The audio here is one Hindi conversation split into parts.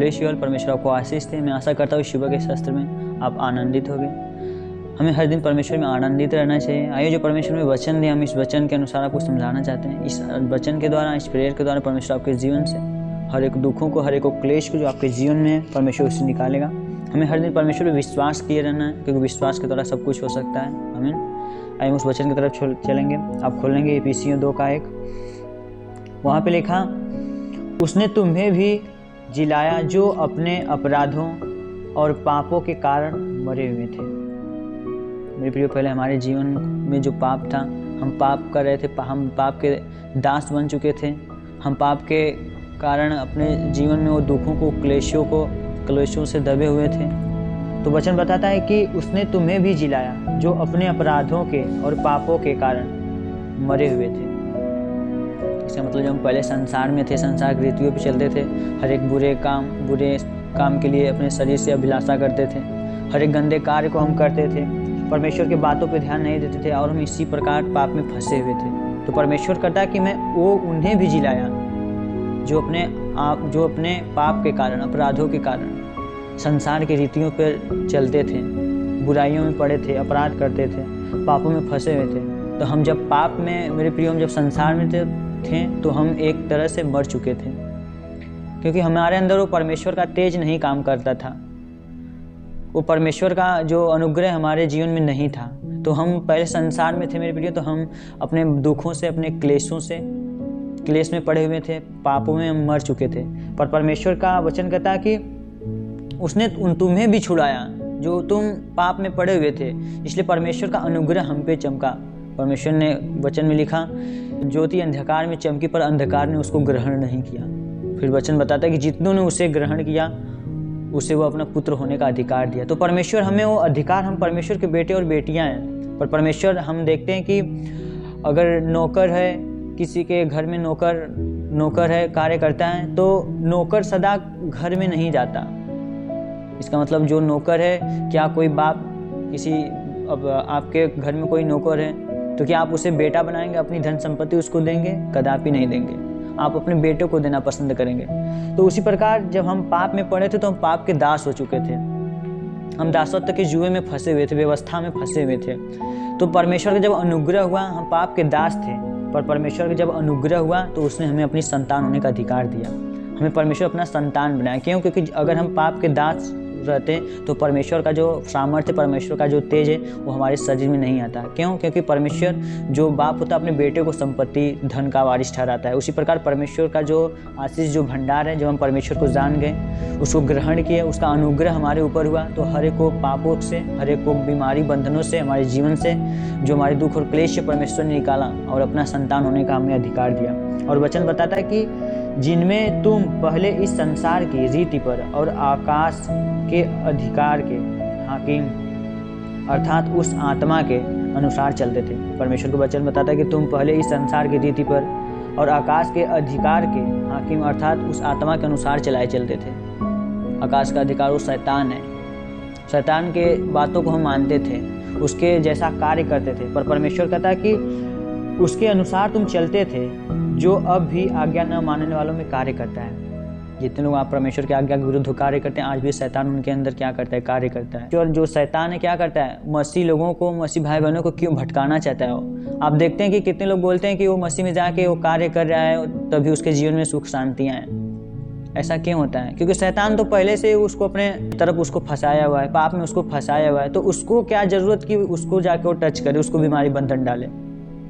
Bless you all. परमेश्वर आपको आशीष दे। मैं आशा करता हूँ शिवा के शास्त्र में आप आनंदित होंगे। हमें हर दिन परमेश्वर में आनंदित रहना चाहिए। आइए जो परमेश्वर में वचन दिया, हम इस वचन के अनुसार आपको समझाना चाहते हैं। इस वचन के द्वारा, इस प्रेयर के द्वारा परमेश्वर आपके जीवन से हर एक दुखों को, हर एक क्लेश को जो आपके जीवन में है, परमेश्वर उससे निकालेगा। हमें हर दिन परमेश्वर में विश्वास किए रहना है, क्योंकि विश्वास के द्वारा सब कुछ हो सकता है। आमीन। आइए उस वचन की तरफ चलेंगे। आप खोलेंगे इफिसियों 2:1। वहाँ पे लिखा, उसने तुम्हें भी जिलाया जो अपने अपराधों और पापों के कारण मरे हुए थे। मेरे प्रियो, पहले हमारे जीवन में जो पाप था, हम पाप कर रहे थे, हम पाप के दास बन चुके थे। हम पाप के कारण अपने जीवन में वो दुखों को, क्लेशों से दबे हुए थे। तो वचन बताता है कि उसने तुम्हें भी जिलाया जो अपने अपराधों के और पापों के कारण मरे हुए थे। इसका मतलब जब हम पहले संसार में थे, संसार की रीतियों पे चलते थे, हर एक बुरे काम के लिए अपने शरीर से अभिलाषा करते थे, हर एक गंदे कार्य को हम करते थे, परमेश्वर की बातों पे ध्यान नहीं देते थे और हम इसी प्रकार पाप में फंसे हुए थे। तो परमेश्वर कहता है कि मैं वो उन्हें भी जिलाया जो अपने पाप के कारण, अपराधों के कारण संसार की रीतियों पर चलते थे, बुराइयों में पड़े थे, अपराध करते थे, पापों में फंसे हुए थे। तो हम जब पाप में, मेरे प्रियो, हम जब संसार में थे तो हम एक तरह से मर चुके थे, क्योंकि हमारे अंदर वो परमेश्वर का तेज नहीं काम करता था। वो परमेश्वर का जो अनुग्रह हमारे जीवन में नहीं था। तो हम पहले संसार में थे मेरे प्रियो, तो हम अपने दुखों से, अपने क्लेश में पड़े हुए थे, पापों में हम मर चुके थे। पर परमेश्वर का वचन कहता है कि उसने तुम्हें भी छुड़ाया जो तुम पाप में पड़े हुए थे, इसलिए परमेश्वर का अनुग्रह हम पे चमका। परमेश्वर ने वचन में लिखा, ज्योति अंधकार में चमकी पर अंधकार ने उसको ग्रहण नहीं किया। फिर वचन बताता है कि जितनों ने उसे ग्रहण किया उसे वो अपना पुत्र होने का अधिकार दिया। तो परमेश्वर हमें वो अधिकार, हम परमेश्वर के बेटे और बेटियां हैं। पर परमेश्वर, हम देखते हैं कि अगर नौकर है, किसी के घर में नौकर है, कार्य करता है, तो नौकर सदा घर में नहीं जाता। इसका मतलब जो नौकर है, क्या कोई बाप अब आपके घर में कोई नौकर है तो क्या आप उसे बेटा बनाएंगे, अपनी धन संपत्ति उसको देंगे? कदापि नहीं देंगे। आप अपने बेटे को देना पसंद करेंगे। तो उसी प्रकार जब हम पाप में पड़े थे तो हम पाप के दास हो चुके थे। हम दासत्व के जुए में फंसे हुए थे, व्यवस्था में फंसे हुए थे। तो परमेश्वर का जब अनुग्रह हुआ, हम पाप के दास थे, पर परमेश्वर का जब अनुग्रह हुआ तो उसने हमें अपनी संतान होने का अधिकार दिया। हमें परमेश्वर अपना संतान बनाया। क्यों? क्योंकि अगर हम पाप के दास रहते तो परमेश्वर का जो सामर्थ्य, परमेश्वर का जो तेज है वो हमारे शरीर में नहीं आता। क्यों? क्योंकि परमेश्वर जो बाप होता है अपने बेटे को संपत्ति, धन का वारिस ठहराता है। उसी प्रकार परमेश्वर का जो आशीष, जो भंडार है, जब हम परमेश्वर को जान गए, उसको ग्रहण किए, उसका अनुग्रह हमारे ऊपर हुआ, तो हर एक को पापों से, हर एक को बीमारी, बंधनों से, हमारे जीवन से, जो हमारे दुख और क्लेश से परमेश्वर ने निकाला और अपना संतान होने का हमें अधिकार दिया। और वचन बताता है कि जिनमें तुम पहले इस संसार की रीति पर और आकाश के अधिकार के हाकिम, अर्थात उस आत्मा के अनुसार चलते थे। परमेश्वर को वचन बताता है कि तुम पहले इस संसार की रीति पर और आकाश के अधिकार के हाकिम, अर्थात उस आत्मा के अनुसार चलाए चलते थे। आकाश का अधिकार वो शैतान है। शैतान के बातों को हम मानते थे, उसके जैसा कार्य करते थे। पर परमेश्वर कहता है कि उसके अनुसार तुम चलते थे, जो अब भी आज्ञा न मानने वालों में कार्य करता है। जितने लोग आप परमेश्वर की आज्ञा के विरुद्ध कार्य करते हैं, आज भी शैतान उनके अंदर क्या करता है? कार्य करता है। और जो शैतान है क्या करता है? मसीह लोगों को, मसीह भाई बहनों को क्यों भटकाना चाहता है वो? आप देखते हैं कि कितने लोग बोलते हैं कि वो मसीह में जाके वो कार्य कर रहा है, तभी उसके जीवन में सुख शांतियाँ हैं। ऐसा क्यों होता है? क्योंकि शैतान तो पहले से उसको अपने तरफ उसको फंसाया हुआ है, पाप में उसको फंसाया हुआ है। तो उसको क्या जरूरत कि उसको जाके वो टच करे, उसको बीमारी बंधन डाले।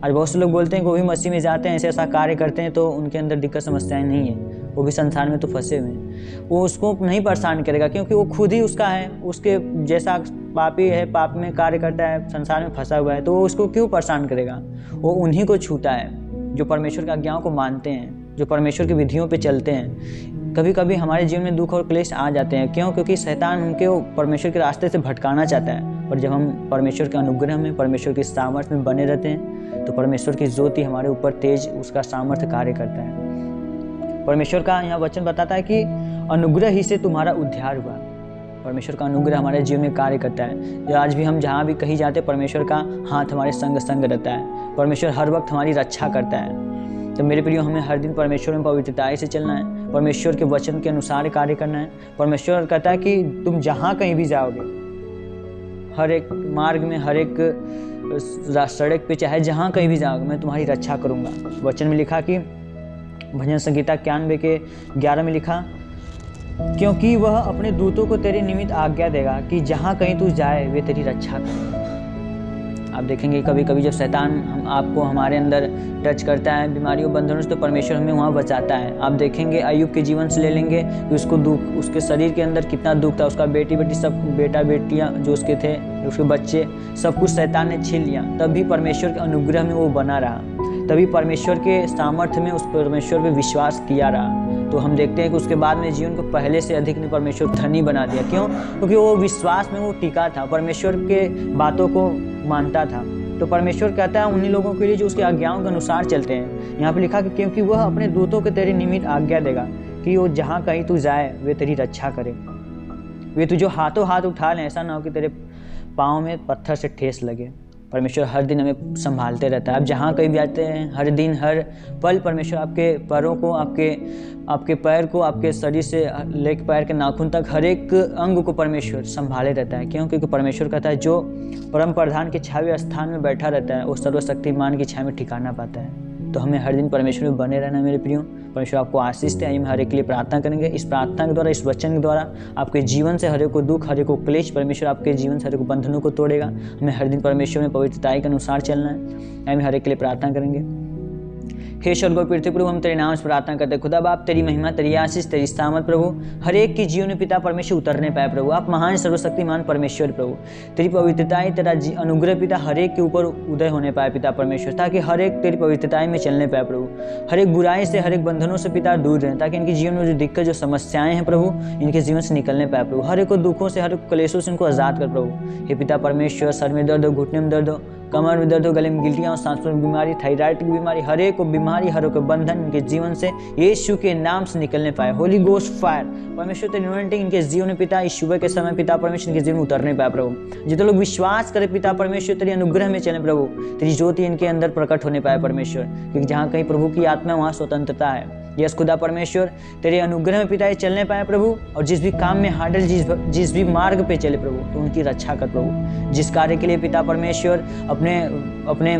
आज बहुत से लोग बोलते हैं कि वो भी मसीह में जाते हैं, ऐसा कार्य करते हैं, तो उनके अंदर दिक्कत समस्याएं नहीं है, वो भी संसार में तो फंसे हुए हैं। वो उसको नहीं परेशान करेगा, क्योंकि वो खुद ही उसका है, उसके जैसा पापी है, पाप में कार्य करता है, संसार में फंसा हुआ है, तो वो उसको क्यों परेशान करेगा? वो उन्हीं को छूता है जो परमेश्वर की आज्ञाओं को मानते हैं, जो परमेश्वर की विधियों पे चलते हैं। कभी कभी हमारे जीवन में दुख और क्लेश आ जाते हैं। क्यों? क्योंकि शैतान उनके परमेश्वर के रास्ते से भटकाना चाहता है। पर जब हम परमेश्वर के अनुग्रह में, परमेश्वर की सामर्थ्य में बने रहते हैं, तो परमेश्वर की ज्योति हमारे ऊपर तेज, उसका सामर्थ्य कार्य करता है। परमेश्वर का यहाँ वचन बताता है कि अनुग्रह ही से तुम्हारा उद्धार हुआ। परमेश्वर का अनुग्रह हमारे जीवन में कार्य करता है। आज भी हम जहाँ भी कहीं जाते हैं, परमेश्वर का हाथ हमारे संग रहता है। परमेश्वर हर वक्त हमारी रक्षा करता है। तो मेरे प्रियो, हमें हर दिन परमेश्वर में पवित्रताई से चलना है, परमेश्वर के वचन के अनुसार कार्य करना है। परमेश्वर कहता है कि तुम जहाँ कहीं भी जाओगे, हर एक मार्ग में, हर एक सड़क पे, चाहे जहाँ कहीं भी जाओगे, मैं तुम्हारी रक्षा करूँगा। वचन में लिखा कि भजन संगीता 91 के 11 में लिखा, क्योंकि वह अपने दूतों को तेरे निमित्त आज्ञा देगा कि जहाँ कहीं तू जाए वे तेरी रक्षा करें। आप देखेंगे कभी कभी जब शैतान आपको हमारे अंदर टच करता है बीमारियों बंधनों से, तो परमेश्वर हमें वहाँ बचाता है। आप देखेंगे अय्यूब के जीवन से ले लेंगे कि उसको दुख, उसके शरीर के अंदर कितना दुख था, उसका बेटी सब बेटा बेटियाँ जो उसके थे, उसके बच्चे, सब कुछ शैतान ने छीन लिया, तब भी परमेश्वर के अनुग्रह में वो बना रहा, तभी परमेश्वर के सामर्थ्य में उस परमेश्वर पे विश्वास किया रहा। तो हम देखते हैं कि उसके बाद में जीवन को पहले से अधिक ने परमेश्वर धनी बना दिया। क्यों? क्योंकि वो विश्वास में वो टिका था, परमेश्वर के बातों को मानता था। तो परमेश्वर कहता है उन्हीं लोगों के लिए जो उसकी आज्ञाओं के अनुसार चलते हैं। यहाँ पे लिखा कि क्योंकि वह अपने दूतों के तेरे निमित्त आज्ञा देगा कि वो जहाँ कहीं तू जाए वे तेरी रक्षा करे। वे तुझे हाथों हाथ उठा लें, ऐसा ना हो कि तेरे पाँव में पत्थर से ठेस लगे। परमेश्वर हर दिन हमें संभालते रहता है। आप जहाँ कहीं भी जाते हैं, हर दिन हर पल परमेश्वर आपके पैरों को, आपके पैर को, आपके शरीर से लेकर पैर के नाखून तक हर एक अंग को परमेश्वर संभाले रहता है। क्यों? क्योंकि परमेश्वर कहता है जो परम प्रधान के छावे स्थान में बैठा रहता है वो सर्वशक्तिमान की छाया में ठिकाना पाता है। तो हमें हर दिन परमेश्वर में बने रहना मेरे प्रियो। परमेश्वर आपको आशीष दे। हम हर एक के लिए प्रार्थना करेंगे। इस प्रार्थना के द्वारा, इस वचन के द्वारा आपके जीवन से हर एक को दुख, हर एक को क्लेश, परमेश्वर आपके जीवन से हर एक को बंधनों को तोड़ेगा। हमें हर दिन परमेश्वर में पवित्रताई के अनुसार चलना है। हम हर एक के लिए प्रार्थना करेंगे। हे स्वर्ग और पृथ्वी प्रभु, हम तेरे नाम से प्रार्थना करते हैं। खुदा बाप, तेरी महिमा, तेरी आशीष, तेरी सामत प्रभु हर एक के जीवन में पिता परमेश्वर उतरने पाए प्रभु। आप महान सर्वशक्तिमान परमेश्वर प्रभु, तेरी पवित्रताई, तेरा अनुग्रह पिता हर एक के ऊपर उदय होने पाए पिता परमेश्वर, ताकि हर एक तेरी पवित्रताई में चलने पाए प्रभु। हर एक बुराई से, हर एक बंधनों से पिता दूर रहें, ताकि इनके जीवन में जो दिक्कत, जो समस्याएं हैं प्रभु, इनके जीवन से निकलने पाए प्रभु। हर एक को दुखों से, हर एक क्लेशों से इनको आजाद कर प्रभु। हे पिता परमेश्वर, सर में दर्द हो, घुटने में दर्द हो, कमर में दर्द हो, गले में गिल्टियाँ हो, सांसों में बीमारी, थायराइड की बीमारी, हर एक को बीमारी, हर एक को बंधन इनके जीवन से यीशु के नाम से निकलने पाए। होली गोस्ट फायर परमेश्वर तेरी अनॉइंटिंग इनके जीवन में पिता इस सुबह के समय पिता परमेश्वर इनके जीवन में उतरने पाए प्रभु। जितने लोग विश्वास करें पिता परमेश्वर तेरी अनुग्रह में चले प्रभु, तेरी ज्योति इनके अंदर प्रकट होने पाए परमेश्वर, क्योंकि जहाँ कहीं प्रभु की आत्मा वहाँ स्वतंत्रता है। यस खुदा परमेश्वर, तेरे अनुग्रह में पिता चलने पाए प्रभु, और जिस भी काम में हार्डल, जिस भी मार्ग पे चले प्रभु, तो उनकी रक्षा कर प्रभु। जिस कार्य के लिए पिता परमेश्वर अपने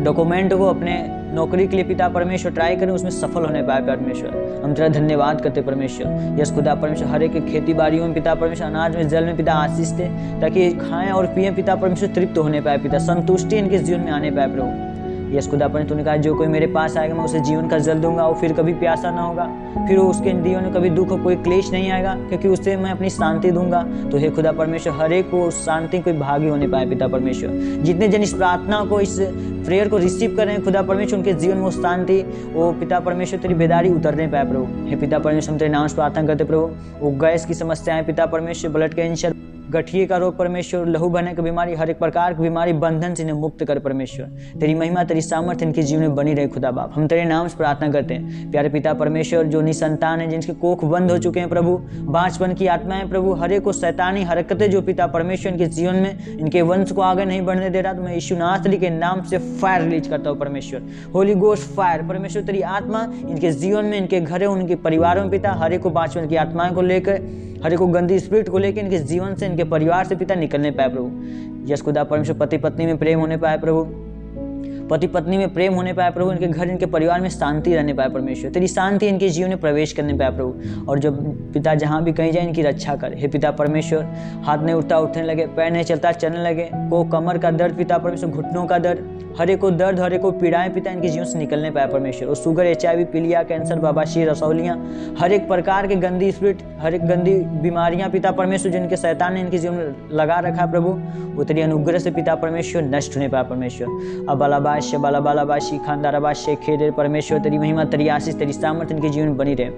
डॉक्यूमेंट को, अपने नौकरी के लिए पिता परमेश्वर ट्राई करें, उसमें सफल होने पाए परमेश्वर, हम तेरा धन्यवाद करते परमेश्वर। यस खुदा परमेश्वर, हर एक खेती बाड़ियों में पिता परमेश्वर, अनाज में, जल में पिता आशीष दे, ताकि खाएं और पिए पिता परमेश्वर, तृप्त होने पाए पिता, संतुष्टि इनके जीवन में आने पाए प्रभु। यस खुदा पर तूने कहा जो कोई मेरे पास आएगा मैं उसे जीवन का जल दूंगा, वो फिर कभी प्यासा ना होगा, फिर उसके जीवन में कभी दुख, कोई क्लेश नहीं आएगा, क्योंकि उससे मैं अपनी शांति दूंगा। तो हे खुदा परमेश्वर, हर एक को उस शांति को भागी होने पाए पिता परमेश्वर। जितने जन इस प्रार्थना को, इस प्रेयर को रिसीव कर रहे हैं खुदा परमेश्वर, उनके जीवन में वो शांति, वो पिता परमेश्वर तेरी बेदारी उतरने पाए प्रभु। हे पिता परमेश्वर, हम तेरे नाम से प्रार्थना करते प्रभु। वो गैस की समस्याएं पिता परमेश्वर, ब्लड कैंसर, गठिए का रोग परमेश्वर, लहू बहने की बीमारी, हर एक प्रकार की बीमारी बंधन से इन्हें मुक्त कर परमेश्वर। तेरी महिमा, तेरी सामर्थ्य इनके जीवन में बनी रहे खुदा बाप। हम तेरे नाम से प्रार्थना करते हैं प्यारे पिता परमेश्वर। जो निसंतान है, जिनके कोख बंद हो चुके हैं प्रभु, बांझपन की आत्माएं प्रभु, हर एक को शैतानी हरकतें जो पिता परमेश्वर इनके जीवन में, इनके वंश को आगे नहीं बढ़ने दे रहा, तो मैं यीशु नासरी के नाम से फायर रिलीज करता हूँ परमेश्वर। होली गोस्ट फायर परमेश्वर, तेरी आत्मा इनके जीवन में, इनके घरों, उनके परिवारों में पिता, हर एक को बांझपन की आत्माएं को लेकर, हर एक को गंदी स्पिरिट को लेकर इनके जीवन से, इनके परिवार से पिता निकलने पाए प्रभु। यस खुदा परमेश्वर, पति पत्नी में प्रेम होने पाए प्रभु, पति पत्नी में प्रेम होने पाए प्रभु, इनके घर, इनके परिवार में शांति रहने पाए परमेश्वर। तेरी शांति इनके जीवन में प्रवेश करने पाए प्रभु, और जब पिता जहाँ भी कहीं जाए इनकी रक्षा कर। हे पिता परमेश्वर, हाथ नहीं उठता उठने लगे, पैर नहीं चलता चलने लगे, को कमर का दर्द पिता परमेश्वर, घुटनों का दर्द, हर एक को दर्द, हर एक को पीड़ाएं पिता इनके जीवन से निकलने पाए परमेश्वर। और शुगर, HIV, पीलिया, कैंसर, बवासीर, रसौलियाँ, हर एक प्रकार के गंदी स्पिरिट, हर एक गंदी बीमारियां पिता परमेश्वर जिनके शैतान ने इनके जीवन में लगा रखा है प्रभु, वो तेरी अनुग्रह से पिता परमेश्वर नष्ट होने पाए परमेश्वर। अब बालाबाशी बालाबालाबाशी खानदाराबाशी खेरे परमेश्वर, तेरी महिमा, तेरी आशीष, तेरी सामर्थ्य इनके जीवन में बनी रहे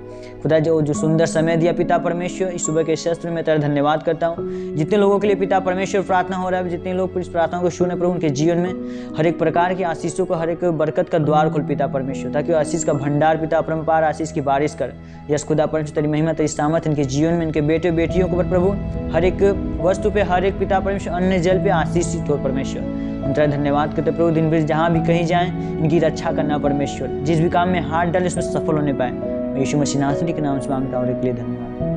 खुदा। जो सुंदर समय दिया पिता परमेश्वर, इस सुबह के शस्त्र में मैं तेरा धन्यवाद करता हूँ। जितने लोगों के लिए पिता परमेश्वर प्रार्थना हो रहा है, जितने लोग इस प्रार्थना को सुने प्रभु, उनके जीवन में हर एक प्रकार की आशीषों को, हर एक बरकत का द्वार खोल पिता परमेश्वर, ताकि वो आशीष का भंडार पिता अपरंपार आशीष की बारिश कर। यस खुदा परमेश्वर, तेरी महिमा, तेरी सामर्थ इनके जीवन में, इनके बेटे बेटियों के ऊपर प्रभु, हर एक वस्तु पे, हर एक पिता परमेश्वर अन्न जल पे आशीषित हो परमेश्वर। हम तेरा धन्यवाद करते प्रभु, दिन भर जहाँ भी कहीं जाएं इनकी रक्षा करना परमेश्वर, जिस भी काम में हाथ डाले उसमें सफल होने पाए। यीशु मसीह नासरी के नाम से मांगता हूं और एक लिए धन्यवाद।